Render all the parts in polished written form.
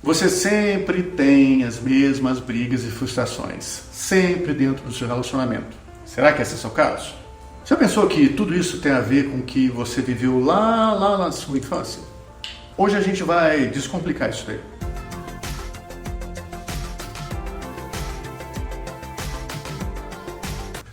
Você sempre tem as mesmas brigas e frustrações, sempre dentro do seu relacionamento. Será que esse é o seu caso? Já pensou que tudo isso tem a ver com o que você viveu lá na sua infância? Hoje a gente vai descomplicar isso daí.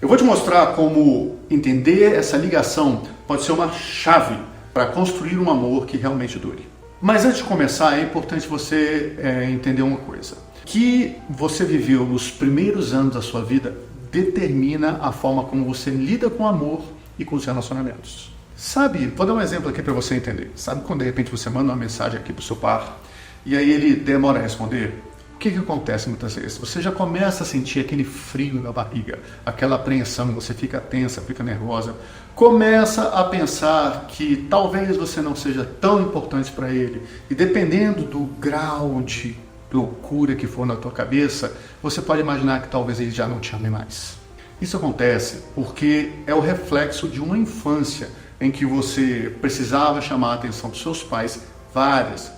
Eu vou te mostrar como entender essa ligação pode ser uma chave para construir um amor que realmente dure. Mas antes de começar, é importante você entender uma coisa. O que você viveu nos primeiros anos da sua vida determina a forma como você lida com o amor e com os relacionamentos. Sabe, vou dar um exemplo aqui para você entender. Sabe quando de repente você manda uma mensagem aqui para o seu par e aí ele demora a responder? O que acontece muitas vezes? Você já começa a sentir aquele frio na barriga, aquela apreensão, você fica tensa, fica nervosa, começa a pensar que talvez você não seja tão importante para ele, e dependendo do grau de loucura que for na tua cabeça, você pode imaginar que talvez ele já não te ame mais. Isso acontece porque é o reflexo de uma infância em que você precisava chamar a atenção dos seus pais várias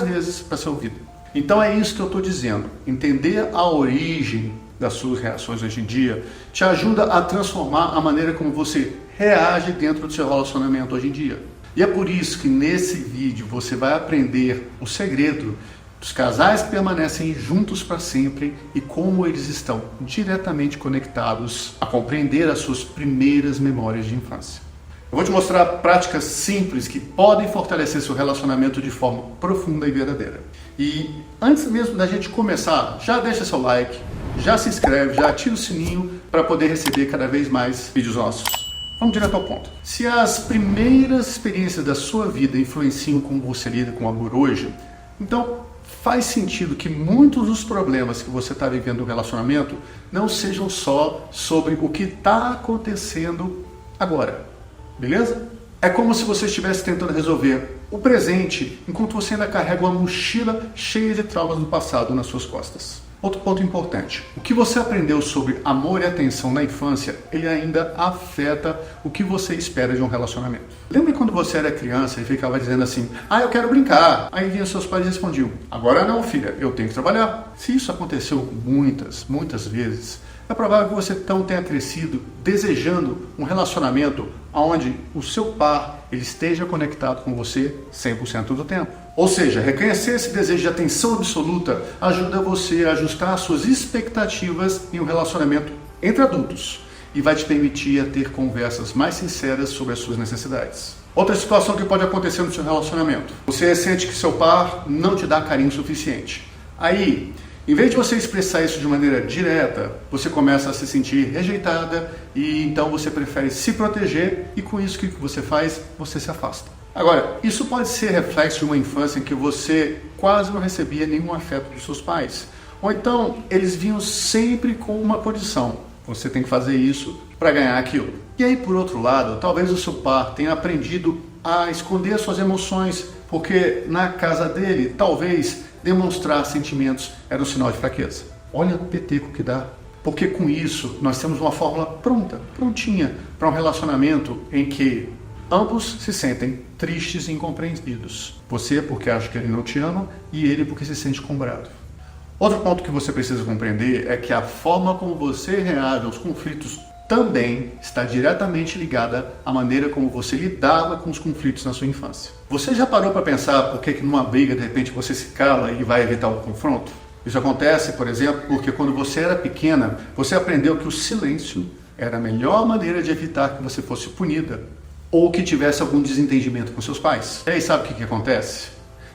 vezes para ser ouvido. Então é isso que eu estou dizendo. Entender a origem das suas reações hoje em dia te ajuda a transformar a maneira como você reage dentro do seu relacionamento hoje em dia. E é por isso que nesse vídeo você vai aprender o segredo dos casais que permanecem juntos para sempre e como eles estão diretamente conectados a compreender as suas primeiras memórias de infância. Eu vou te mostrar práticas simples que podem fortalecer seu relacionamento de forma profunda e verdadeira. E antes mesmo da gente começar, já deixa seu like, já se inscreve, já ativa o sininho para poder receber cada vez mais vídeos nossos. Vamos direto ao ponto. Se as primeiras experiências da sua vida influenciam como você lida com o amor hoje, então faz sentido que muitos dos problemas que você está vivendo no relacionamento não sejam só sobre o que está acontecendo agora. Beleza? É como se você estivesse tentando resolver o presente enquanto você ainda carrega uma mochila cheia de traumas do passado nas suas costas. Outro ponto importante, o que você aprendeu sobre amor e atenção na infância, ele ainda afeta o que você espera de um relacionamento. Lembra quando você era criança e ficava dizendo assim, eu quero brincar, aí vinham seus pais e respondiam, agora não filha, eu tenho que trabalhar. Se isso aconteceu muitas vezes, é provável que você então tenha crescido desejando um relacionamento onde o seu par ele esteja conectado com você 100% do tempo. Ou seja, reconhecer esse desejo de atenção absoluta ajuda você a ajustar as suas expectativas em um relacionamento entre adultos e vai te permitir a ter conversas mais sinceras sobre as suas necessidades. Outra situação que pode acontecer no seu relacionamento. Você sente que seu par não te dá carinho suficiente. Aí, em vez de você expressar isso de maneira direta, você começa a se sentir rejeitada e então você prefere se proteger e com isso o que você faz? Você se afasta. Agora, isso pode ser reflexo de uma infância em que você quase não recebia nenhum afeto dos seus pais. Ou então, eles vinham sempre com uma condição. Você tem que fazer isso para ganhar aquilo. E aí, por outro lado, talvez o seu par tenha aprendido a esconder suas emoções, porque na casa dele, talvez demonstrar sentimentos era um sinal de fraqueza. Olha o peteco que dá. Porque com isso, nós temos uma fórmula prontinha para um relacionamento em que ambos se sentem tristes e incompreendidos. Você porque acha que ele não te ama e ele porque se sente cobrado. Outro ponto que você precisa compreender é que a forma como você reage aos conflitos também está diretamente ligada à maneira como você lidava com os conflitos na sua infância. Você já parou para pensar por que numa briga de repente você se cala e vai evitar o confronto? Isso acontece, por exemplo, porque quando você era pequena, você aprendeu que o silêncio era a melhor maneira de evitar que você fosse punida ou que tivesse algum desentendimento com seus pais. E aí sabe o que acontece?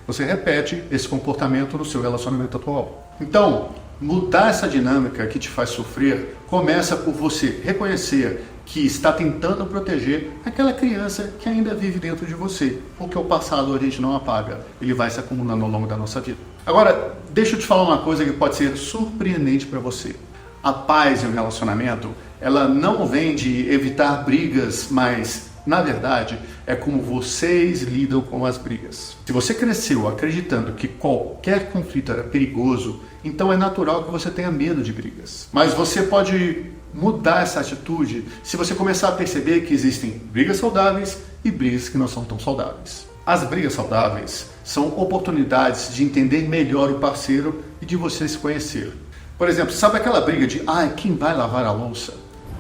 Você repete esse comportamento no seu relacionamento atual. Então, mudar essa dinâmica que te faz sofrer começa por você reconhecer que está tentando proteger aquela criança que ainda vive dentro de você, porque o passado a gente não apaga, ele vai se acumulando ao longo da nossa vida. Agora, deixa eu te falar uma coisa que pode ser surpreendente para você. A paz em um relacionamento, ela não vem de evitar brigas, mas na verdade, é como vocês lidam com as brigas. Se você cresceu acreditando que qualquer conflito era perigoso, então é natural que você tenha medo de brigas. Mas você pode mudar essa atitude se você começar a perceber que existem brigas saudáveis e brigas que não são tão saudáveis. As brigas saudáveis são oportunidades de entender melhor o parceiro e de você se conhecer. Por exemplo, sabe aquela briga de quem vai lavar a louça?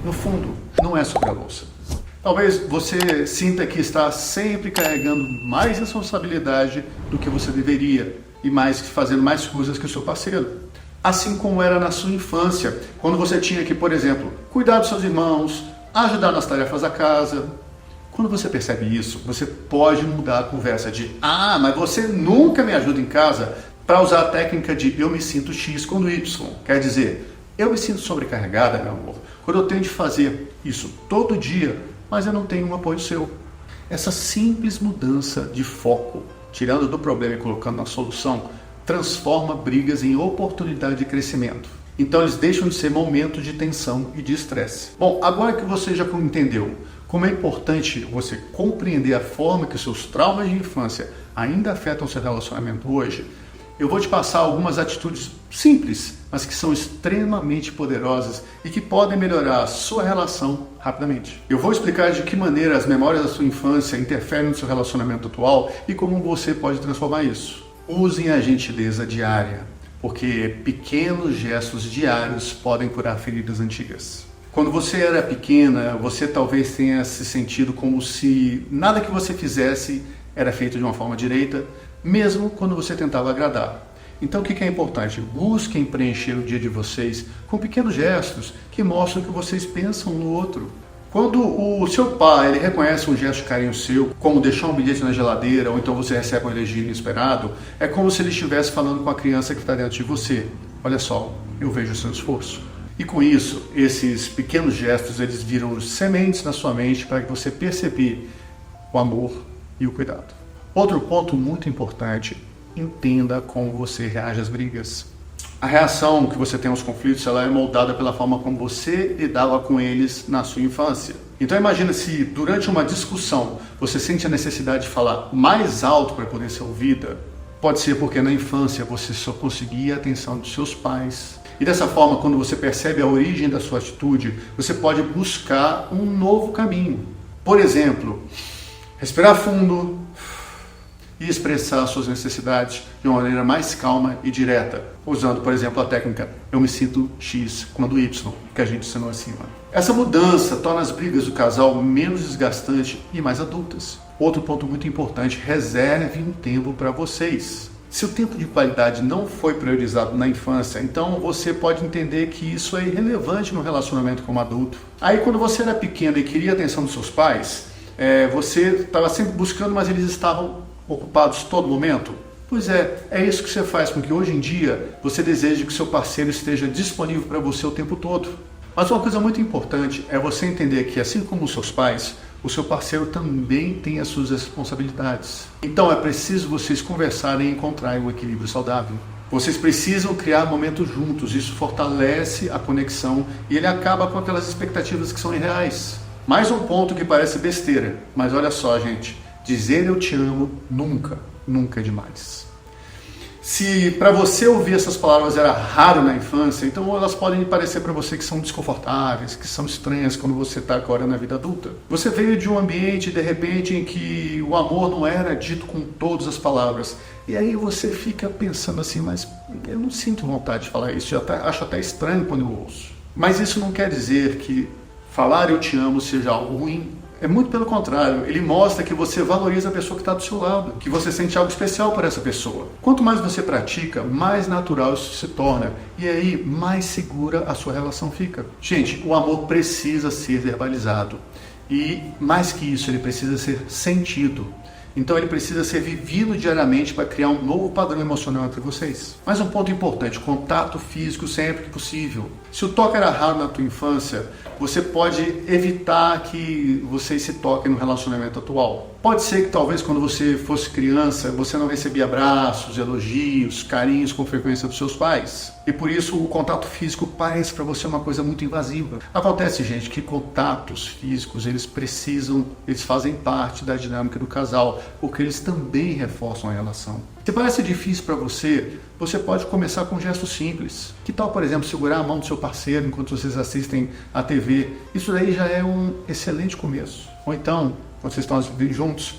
No fundo, não é sobre a louça. Talvez você sinta que está sempre carregando mais responsabilidade do que você deveria e fazendo mais coisas que o seu parceiro. Assim como era na sua infância, quando você tinha que, por exemplo, cuidar dos seus irmãos, ajudar nas tarefas da casa. Quando você percebe isso, você pode mudar a conversa de mas você nunca me ajuda em casa, para usar a técnica de eu me sinto X quando Y. Quer dizer, eu me sinto sobrecarregada, meu amor, quando eu tenho de fazer isso todo dia, mas eu não tenho um apoio seu. Essa simples mudança de foco, tirando do problema e colocando na solução, transforma brigas em oportunidade de crescimento. Então eles deixam de ser momentos de tensão e de estresse. Bom, agora que você já entendeu como é importante você compreender a forma que os seus traumas de infância ainda afetam o seu relacionamento hoje, eu vou te passar algumas atitudes simples, mas que são extremamente poderosas e que podem melhorar a sua relação rapidamente. Eu vou explicar de que maneira as memórias da sua infância interferem no seu relacionamento atual e como você pode transformar isso. Usem a gentileza diária, porque pequenos gestos diários podem curar feridas antigas. Quando você era pequena, você talvez tenha se sentido como se nada que você fizesse era feito de uma forma direita, mesmo quando você tentava agradar. Então o que é importante? Busquem preencher o dia de vocês com pequenos gestos que mostram que vocês pensam no outro. Quando o seu pai ele reconhece um gesto de carinho seu, como deixar um bilhete na geladeira, ou então você recebe um elogio inesperado, é como se ele estivesse falando com a criança que está dentro de você. Olha só, eu vejo o seu esforço. E com isso, esses pequenos gestos, eles viram sementes na sua mente para que você perceber o amor e o cuidado. Outro ponto muito importante, entenda como você reage às brigas. A reação que você tem aos conflitos, ela é moldada pela forma como você lidava com eles na sua infância. Então imagina se durante uma discussão você sente a necessidade de falar mais alto para poder ser ouvida. Pode ser porque na infância você só conseguia a atenção dos seus pais. E dessa forma, quando você percebe a origem da sua atitude, você pode buscar um novo caminho. Por exemplo, respirar fundo e expressar suas necessidades de uma maneira mais calma e direta, usando, por exemplo, a técnica eu me sinto X quando Y, que a gente ensinou acima. Essa mudança torna as brigas do casal menos desgastantes e mais adultas. Outro ponto muito importante, reserve um tempo para vocês. Se o tempo de qualidade não foi priorizado na infância, então você pode entender que isso é irrelevante no relacionamento como adulto. Aí quando você era pequeno e queria a atenção dos seus pais, você estava sempre buscando, mas eles estavam ocupados todo momento? Pois é isso que você faz com que hoje em dia você deseje que seu parceiro esteja disponível para você o tempo todo. Mas uma coisa muito importante é você entender que, assim como os seus pais, o seu parceiro também tem as suas responsabilidades. Então é preciso vocês conversarem e encontrarem um equilíbrio saudável. Vocês precisam criar momentos juntos, isso fortalece a conexão e ele acaba com aquelas expectativas que são irreais. Mais um ponto que parece besteira, mas olha só, gente, dizer eu te amo nunca é demais. Se para você ouvir essas palavras era raro na infância, então elas podem parecer para você que são desconfortáveis, que são estranhas quando você está agora na vida adulta. Você veio de um ambiente, de repente, em que o amor não era dito com todas as palavras. E aí você fica pensando assim, mas eu não sinto vontade de falar isso, acho até estranho quando eu ouço. Mas isso não quer dizer que falar eu te amo seja algo ruim. É muito pelo contrário, ele mostra que você valoriza a pessoa que está do seu lado, que você sente algo especial por essa pessoa. Quanto mais você pratica, mais natural isso se torna, e aí mais segura a sua relação fica. Gente, o amor precisa ser verbalizado, e mais que isso, ele precisa ser sentido. Então ele precisa ser vivido diariamente para criar um novo padrão emocional entre vocês. Mas um ponto importante, contato físico sempre que possível. Se o toque era raro na tua infância, você pode evitar que vocês se toquem no relacionamento atual. Pode ser que talvez quando você fosse criança, você não recebia abraços, elogios, carinhos com frequência dos seus pais. E por isso o contato físico parece para você uma coisa muito invasiva. Acontece, gente, que contatos físicos, eles fazem parte da dinâmica do casal, porque eles também reforçam a relação. Se parece difícil para você, você pode começar com um gesto simples. Que tal, por exemplo, segurar a mão do seu parceiro enquanto vocês assistem à TV? Isso daí já é um excelente começo. Ou então, quando vocês estão assistindo juntos,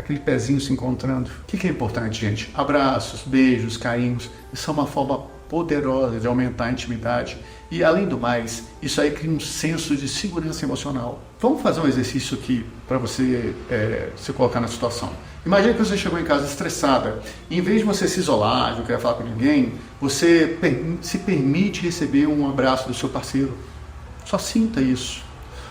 aquele pezinho se encontrando. O que é importante, gente? Abraços, beijos, carinhos. Isso é uma forma poderosa de aumentar a intimidade. E, além do mais, isso aí cria um senso de segurança emocional. Vamos fazer um exercício aqui para você se colocar na situação. Imagina que você chegou em casa estressada. E, em vez de você se isolar, não querer falar com ninguém, você se permite receber um abraço do seu parceiro. Só sinta isso.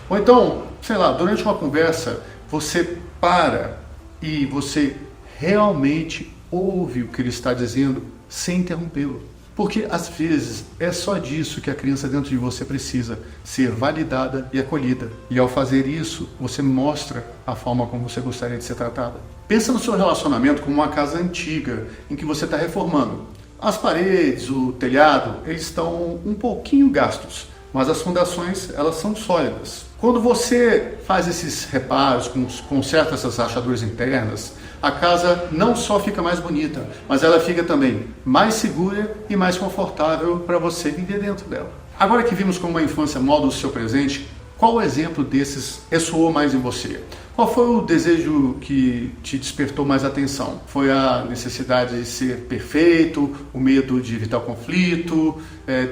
Ou então, sei lá, durante uma conversa, você para e você realmente ouve o que ele está dizendo sem interrompê-lo. Porque, às vezes, é só disso que a criança dentro de você precisa, ser validada e acolhida. E, ao fazer isso, você mostra a forma como você gostaria de ser tratada. Pensa no seu relacionamento como uma casa antiga, em que você está reformando. As paredes, o telhado, eles estão um pouquinho gastos, mas as fundações, elas são sólidas. Quando você faz esses reparos, conserta essas rachaduras internas, a casa não só fica mais bonita, mas ela fica também mais segura e mais confortável para você viver dentro dela. Agora que vimos como a infância molda o seu presente, qual exemplo desses ressoou mais em você? Qual foi o desejo que te despertou mais atenção? Foi a necessidade de ser perfeito, o medo de evitar o conflito?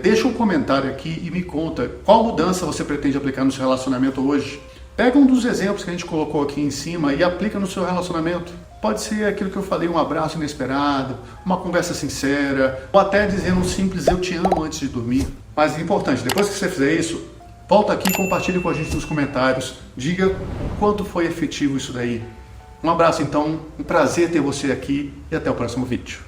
Deixa um comentário aqui e me conta qual mudança você pretende aplicar no seu relacionamento hoje. Pega um dos exemplos que a gente colocou aqui em cima e aplica no seu relacionamento. Pode ser aquilo que eu falei, um abraço inesperado, uma conversa sincera, ou até dizer um simples eu te amo antes de dormir. Mas é importante, depois que você fizer isso, volta aqui e compartilhe com a gente nos comentários. Diga o quanto foi efetivo isso daí. Um abraço então, um prazer ter você aqui e até o próximo vídeo.